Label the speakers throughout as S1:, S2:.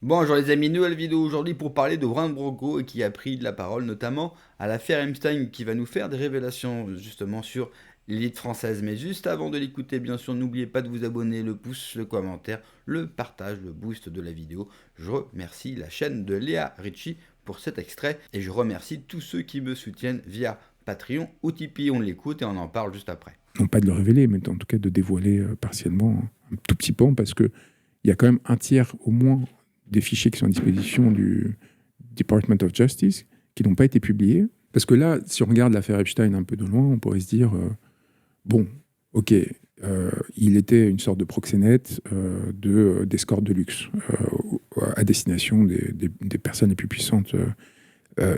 S1: Bonjour les amis, nouvelle vidéo aujourd'hui pour parler de Warren Brocco et qui a pris de la parole notamment à l'affaire Epstein qui va nous faire des révélations justement sur l'élite française. Mais juste avant de l'écouter, bien sûr, n'oubliez pas de vous abonner, le pouce, le commentaire, le partage, le boost de la vidéo. Je remercie la chaîne de Léa Ricci pour cet extrait et je remercie tous ceux qui me soutiennent via Patreon ou Tipeee. On l'écoute et on en parle juste après.
S2: Non pas de le révéler, mais en tout cas de dévoiler partiellement un tout petit peu, parce qu'il y a quand même un tiers au moins des fichiers qui sont à disposition du Department of Justice qui n'ont pas été publiés. Parce que là, si on regarde l'affaire Epstein un peu de loin, on pourrait se dire, bon, ok, il était une sorte de proxénète d'escorte de luxe à destination des personnes les plus puissantes.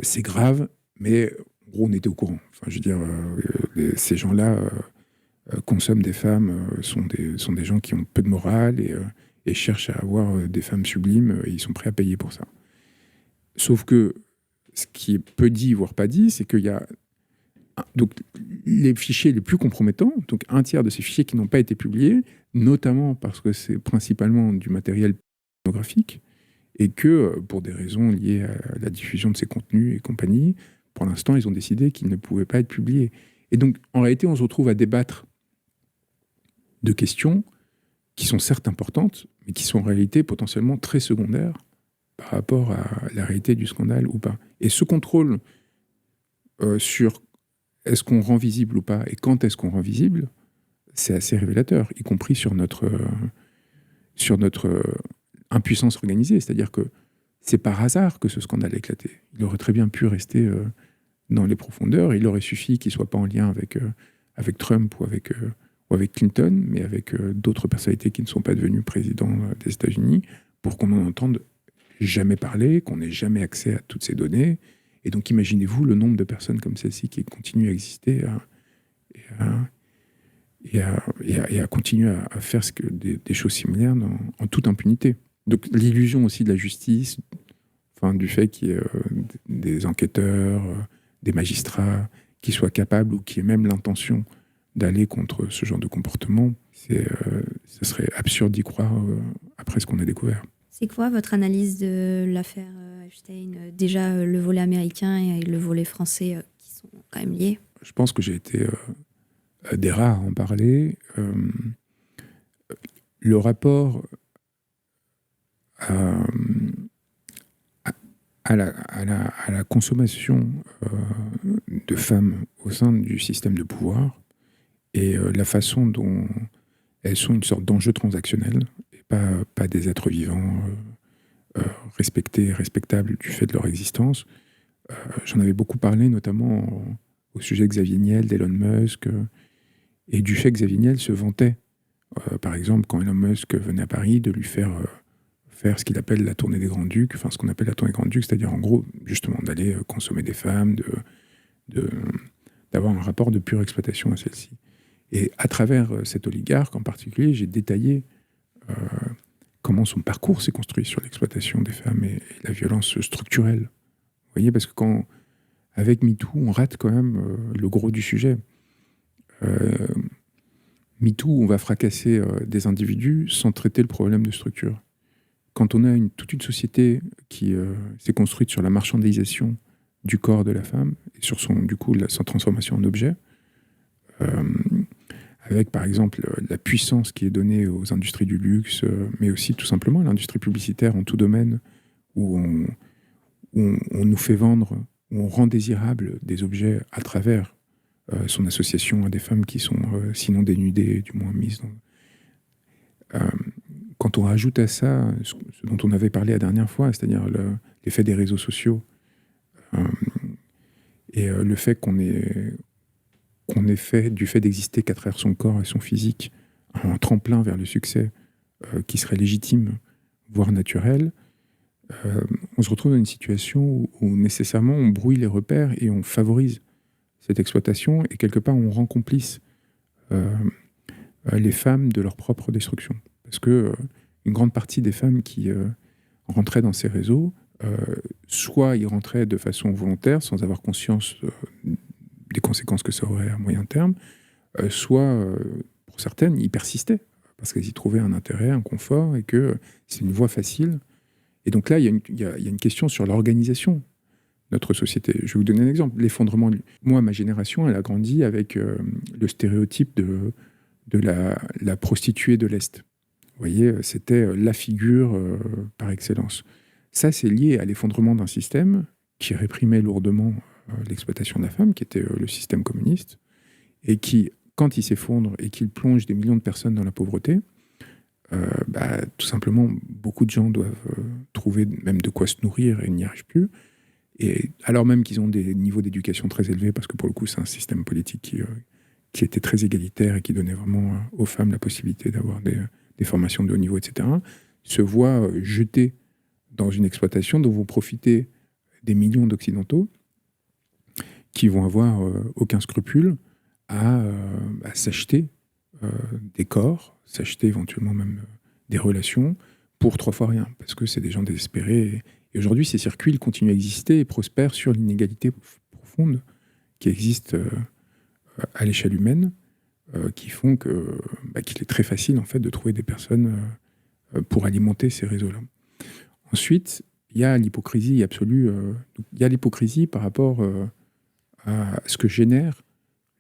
S2: C'est grave, mais en gros, on était au courant. Enfin, je veux dire, ces gens-là consomment des femmes, sont des gens qui ont peu de morale et cherchent à avoir des femmes sublimes et ils sont prêts à payer pour ça. Sauf que ce qui est peu dit, voire pas dit, c'est qu'il y a donc les fichiers les plus compromettants, donc un tiers de ces fichiers qui n'ont pas été publiés, notamment parce que c'est principalement du matériel pornographique et que pour des raisons liées à la diffusion de ces contenus et compagnie, pour l'instant, ils ont décidé qu'ils ne pouvaient pas être publiés. Et donc, en réalité, on se retrouve à débattre de questions qui sont certes importantes, mais qui sont en réalité potentiellement très secondaires par rapport à la réalité du scandale ou pas. Et ce contrôle sur est-ce qu'on rend visible ou pas et quand est-ce qu'on rend visible, c'est assez révélateur, y compris sur notre impuissance organisée. C'est-à-dire que c'est par hasard que ce scandale a éclaté. Il aurait très bien pu rester dans les profondeurs. Il aurait suffi qu'il ne soit pas en lien avec Trump ou avec Clinton, mais avec d'autres personnalités qui ne sont pas devenues présidents des États-Unis, pour qu'on n'en entende jamais parler, qu'on n'ait jamais accès à toutes ces données. Et donc imaginez-vous le nombre de personnes comme celle-ci qui continuent à exister et à continuer à faire des choses similaires en toute impunité. Donc l'illusion aussi de la justice, enfin, du fait qu'il y ait des enquêteurs, des magistrats qui soient capables ou qui aient même l'intention d'aller contre ce genre de comportement, ce serait absurde d'y croire après ce qu'on a découvert.
S3: C'est quoi votre analyse de l'affaire Epstein? Déjà, le volet américain et le volet français qui sont quand même liés.
S2: Je pense que j'ai été des rares à en parler. Le rapport à, à la consommation de femmes au sein du système de pouvoir et la façon dont elles sont une sorte d'enjeu transactionnel et pas des êtres vivants respectés, respectables du fait de leur existence. J'en avais beaucoup parlé, notamment au sujet de Xavier Niel, d'Elon Musk, et du fait que Xavier Niel se vantait, par exemple, quand Elon Musk venait à Paris, de lui faire ce qu'il appelle la tournée des Grands-Ducs, enfin ce qu'on appelle la tournée des Grands-Ducs, c'est-à-dire en gros, justement, d'aller consommer des femmes, d'avoir un rapport de pure exploitation à celles-ci. Et à travers cet oligarque en particulier, j'ai détaillé euh, comment son parcours s'est construit sur l'exploitation des femmes et la violence structurelle. Vous voyez, parce que avec MeToo, on rate quand même le gros du sujet. MeToo, on va fracasser des individus sans traiter le problème de structure. Quand on a toute une société qui s'est construite sur la marchandisation du corps de la femme, et sur sa transformation en objet, avec par exemple la puissance qui est donnée aux industries du luxe, mais aussi tout simplement à l'industrie publicitaire en tout domaine, où on nous fait vendre, où on rend désirables des objets à travers son association à des femmes qui sont sinon dénudées, du moins mises dans... Quand on rajoute à ça ce dont on avait parlé la dernière fois, c'est-à-dire l'effet des réseaux sociaux, et le fait qu'on ait fait, du fait d'exister qu'à travers son corps et son physique, un tremplin vers le succès qui serait légitime, voire naturel, on se retrouve dans une situation où nécessairement on brouille les repères et on favorise cette exploitation, et quelque part on rend complice les femmes de leur propre destruction. Parce que une grande partie des femmes qui rentraient dans ces réseaux, soit y rentraient de façon volontaire, sans avoir conscience des conséquences que ça aurait à moyen terme, soit, pour certaines, y persistaient, parce qu'elles y trouvaient un intérêt, un confort, et que c'est une voie facile, Et donc là, il y a une question sur l'organisation de notre société. Je vais vous donner un exemple. L'effondrement. Moi, ma génération, elle a grandi avec le stéréotype de la prostituée de l'Est. Vous voyez, c'était la figure par excellence. Ça, c'est lié à l'effondrement d'un système qui réprimait lourdement l'exploitation de la femme, qui était le système communiste, et qui, quand il s'effondre et qu'il plonge des millions de personnes dans la pauvreté, tout simplement, beaucoup de gens doivent trouver même de quoi se nourrir et n'y arrivent plus. Et alors même qu'ils ont des niveaux d'éducation très élevés, parce que pour le coup, c'est un système politique qui était très égalitaire et qui donnait vraiment aux femmes la possibilité d'avoir des formations de haut niveau, etc., se voient jetés dans une exploitation dont vont profiter des millions d'Occidentaux qui vont avoir aucun scrupule à s'acheter des corps, s'acheter éventuellement même des relations pour 3 fois rien, parce que c'est des gens désespérés. Et aujourd'hui, ces circuits ils continuent à exister et prospèrent sur l'inégalité profonde qui existe à l'échelle humaine, qui font qu'il est très facile en fait de trouver des personnes pour alimenter ces réseaux-là. Ensuite, il y a l'hypocrisie absolue. Il y a l'hypocrisie par rapport à ce que génère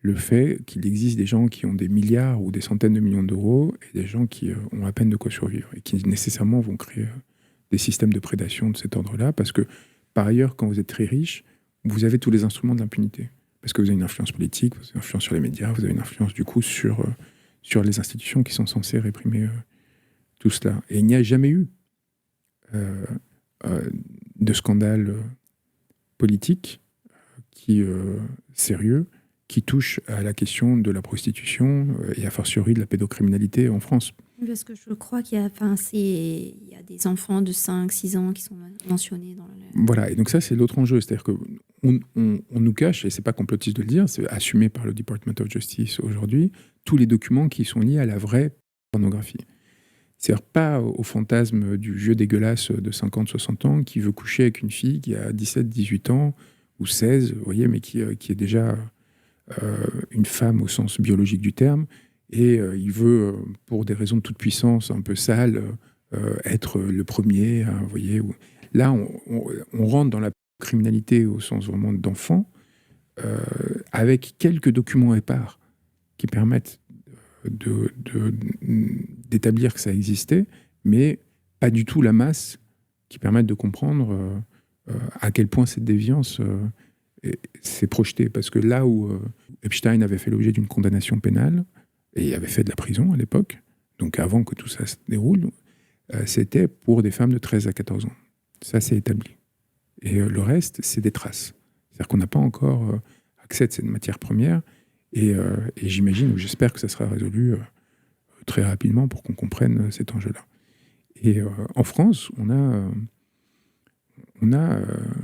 S2: le fait qu'il existe des gens qui ont des milliards ou des centaines de millions d'euros et des gens qui ont à peine de quoi survivre et qui nécessairement vont créer des systèmes de prédation de cet ordre-là parce que, par ailleurs, quand vous êtes très riche, vous avez tous les instruments de l'impunité. Parce que vous avez une influence politique, vous avez une influence sur les médias, vous avez une influence du coup sur les institutions qui sont censées réprimer tout cela. Et il n'y a jamais eu de scandale politique sérieux qui touche à la question de la prostitution et a fortiori de la pédocriminalité en France.
S3: Parce que je crois qu'il y a des enfants de 5-6 ans qui sont mentionnés dans le...
S2: Voilà, et donc ça, c'est l'autre enjeu. C'est-à-dire qu'on nous cache, et c'est pas complotiste de le dire, c'est assumé par le Department of Justice aujourd'hui, tous les documents qui sont liés à la vraie pornographie. C'est-à-dire pas au fantasme du vieux dégueulasse de 50-60 ans qui veut coucher avec une fille qui a 17-18 ans ou 16, vous voyez, mais qui est déjà une femme au sens biologique du terme, et il veut, pour des raisons de toute puissance un peu sales, être le premier, vous voyez. Là, on rentre dans la criminalité au sens vraiment d'enfant, avec quelques documents épars qui permettent d'établir que ça existait, mais pas du tout la masse qui permettent de comprendre à quel point cette déviance s'est projetée. Parce que là où Epstein avait fait l'objet d'une condamnation pénale, et avait fait de la prison à l'époque, donc avant que tout ça se déroule, c'était pour des femmes de 13 à 14 ans. Ça, c'est établi. Et le reste, c'est des traces. C'est-à-dire qu'on n'a pas encore accès à cette matière première, et j'imagine, ou j'espère que ça sera résolu très rapidement pour qu'on comprenne cet enjeu-là. Et en France, on a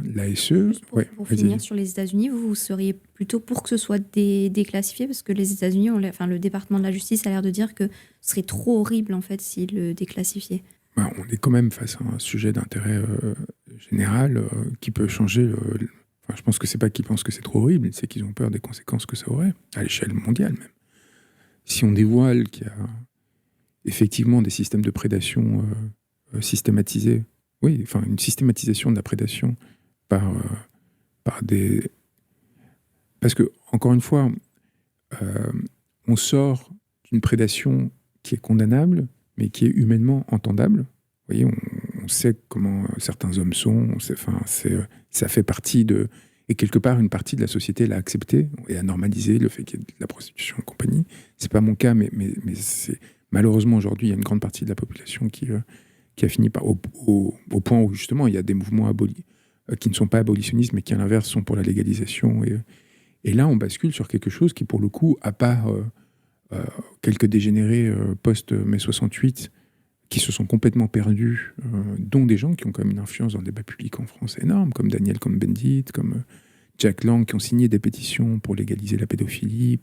S2: l'ASE...
S3: Juste pour finir sur les États-Unis, vous seriez plutôt pour que ce soit déclassifié, parce que les États-Unis, le département de la justice a l'air de dire que ce serait trop horrible en fait s'ils le déclassifiaient.
S2: On est quand même face à un sujet d'intérêt général qui peut changer. Je pense que c'est pas qu'ils pensent que c'est trop horrible, c'est qu'ils ont peur des conséquences que ça aurait, à l'échelle mondiale même. Si on dévoile qu'il y a effectivement des systèmes de prédation systématisés, oui, enfin une systématisation de la prédation par des... Parce que, encore une fois, on sort d'une prédation qui est condamnable, mais qui est humainement entendable. Vous voyez, on sait comment certains hommes sont, on sait, ça fait partie de... Et quelque part, une partie de la société l'a accepté et a normalisé le fait qu'il y ait de la prostitution et compagnie. C'est pas mon cas, mais c'est... Malheureusement, aujourd'hui, il y a une grande partie de la population qui a fini par... Au point où, justement, il y a des mouvements qui ne sont pas abolitionnistes, mais qui, à l'inverse, sont pour la légalisation. Et là, on bascule sur quelque chose qui, pour le coup, à part quelques dégénérés post-mai 68, qui se sont complètement perdus, dont des gens qui ont quand même une influence dans le débat public en France énorme, comme Daniel Cohn-Bendit, comme Jack Lang, qui ont signé des pétitions pour légaliser la pédophilie.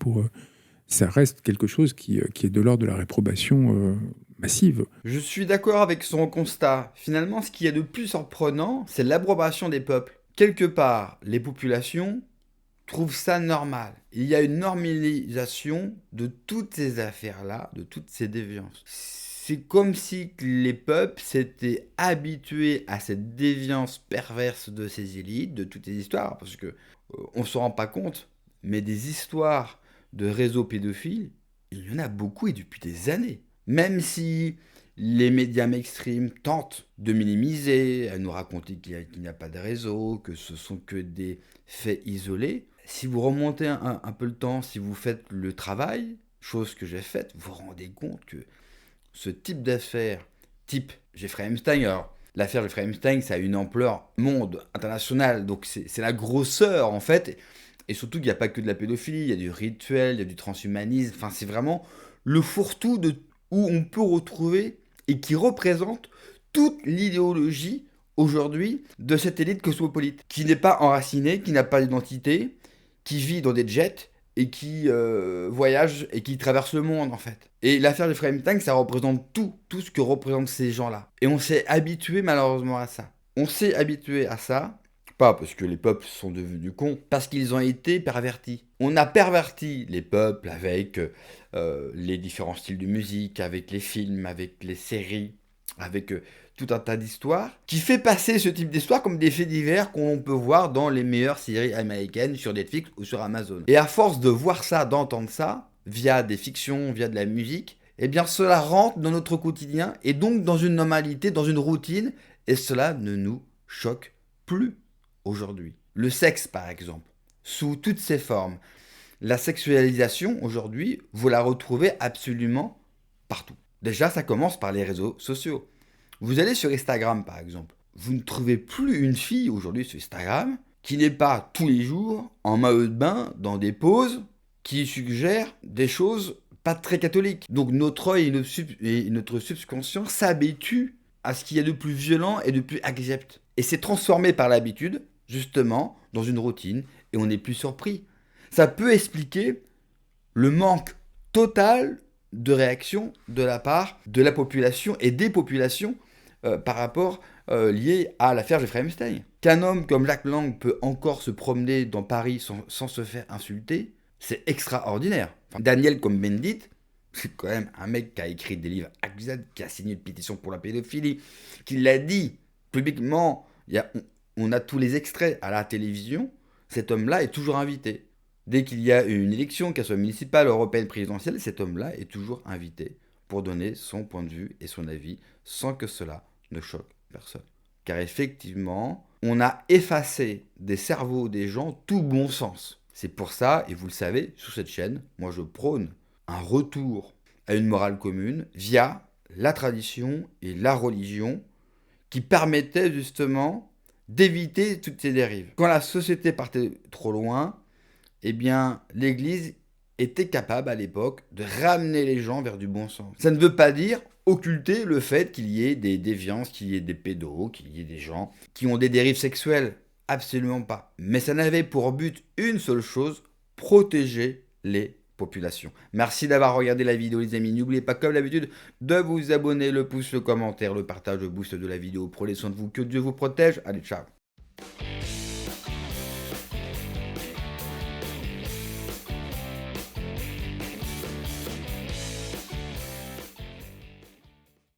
S2: Ça reste quelque chose qui est de l'ordre de la réprobation massive.
S1: Je suis d'accord avec son constat. Finalement, ce qui est de plus surprenant, c'est l'approbation des peuples. Quelque part, les populations trouvent ça normal. Il y a une normalisation de toutes ces affaires-là, de toutes ces déviances. c'est comme si les peuples s'étaient habitués à cette déviance perverse de ces élites, de toutes ces histoires, parce que on ne se rend pas compte, mais des histoires de réseaux pédophiles, il y en a beaucoup et depuis des années. Même si les médias mainstream tentent de minimiser, à nous raconter qu'il n'y a pas de réseau, que ce sont que des faits isolés, si vous remontez un peu le temps, si vous faites le travail, chose que j'ai faite, vous vous rendez compte que ce type d'affaires, type Jeffrey Epstein, alors l'affaire Jeffrey Epstein, ça a une ampleur monde, internationale, donc c'est la grosseur en fait, et surtout qu'il n'y a pas que de la pédophilie, il y a du rituel, il y a du transhumanisme, enfin c'est vraiment le fourre-tout où on peut retrouver et qui représente toute l'idéologie aujourd'hui de cette élite cosmopolite, qui n'est pas enracinée, qui n'a pas d'identité, qui vit dans des jets et qui voyage et qui traverse le monde en fait. Et l'affaire de Frame Tank, ça représente tout ce que représentent ces gens-là. Et on s'est habitué malheureusement à ça. On s'est habitué à ça, pas parce que les peuples sont devenus cons, parce qu'ils ont été pervertis. On a perverti les peuples avec les différents styles de musique, avec les films, avec les séries, avec tout un tas d'histoires, qui fait passer ce type d'histoire comme des faits divers qu'on peut voir dans les meilleures séries américaines sur Netflix ou sur Amazon. Et à force de voir ça, d'entendre ça, via des fictions, via de la musique, eh bien cela rentre dans notre quotidien et donc dans une normalité, dans une routine, et cela ne nous choque plus aujourd'hui. Le sexe, par exemple, sous toutes ses formes. La sexualisation, aujourd'hui, vous la retrouvez absolument partout. Déjà, ça commence par les réseaux sociaux. Vous allez sur Instagram, par exemple. Vous ne trouvez plus une fille aujourd'hui sur Instagram qui n'est pas tous les jours en maillot de bain dans des poses qui suggèrent des choses pas très catholiques. Donc notre œil et notre subconscient s'habituent à ce qu'il y a de plus violent et de plus accept. Et c'est transformé par l'habitude, justement, dans une routine, et on n'est plus surpris. Ça peut expliquer le manque total de réaction de la part de la population et des populations par rapport lié à l'affaire Jeffrey Epstein. Qu'un homme comme Jack Lang peut encore se promener dans Paris sans se faire insulter, c'est extraordinaire. Enfin, Daniel Cohn-Bendit, c'est quand même un mec qui a écrit des livres accusables, qui a signé une pétition pour la pédophilie, qui l'a dit publiquement, on a tous les extraits à la télévision, cet homme-là est toujours invité. Dès qu'il y a une élection, qu'elle soit municipale, européenne, présidentielle, cet homme-là est toujours invité pour donner son point de vue et son avis sans que cela ne choque personne. Car effectivement, on a effacé des cerveaux des gens tout bon sens. C'est pour ça, et vous le savez, sur cette chaîne, moi je prône un retour à une morale commune via la tradition et la religion qui permettait justement d'éviter toutes ces dérives. Quand la société partait trop loin, eh bien, l'Église était capable à l'époque de ramener les gens vers du bon sens. Ça ne veut pas dire occulter le fait qu'il y ait des déviances, qu'il y ait des pédos, qu'il y ait des gens qui ont des dérives sexuelles. Absolument pas. Mais ça n'avait pour but une seule chose, protéger les populations. Merci d'avoir regardé la vidéo les amis. N'oubliez pas comme d'habitude de vous abonner, le pouce, le commentaire, le partage, le boost de la vidéo. Prenez soin de vous, que Dieu vous protège. Allez, ciao.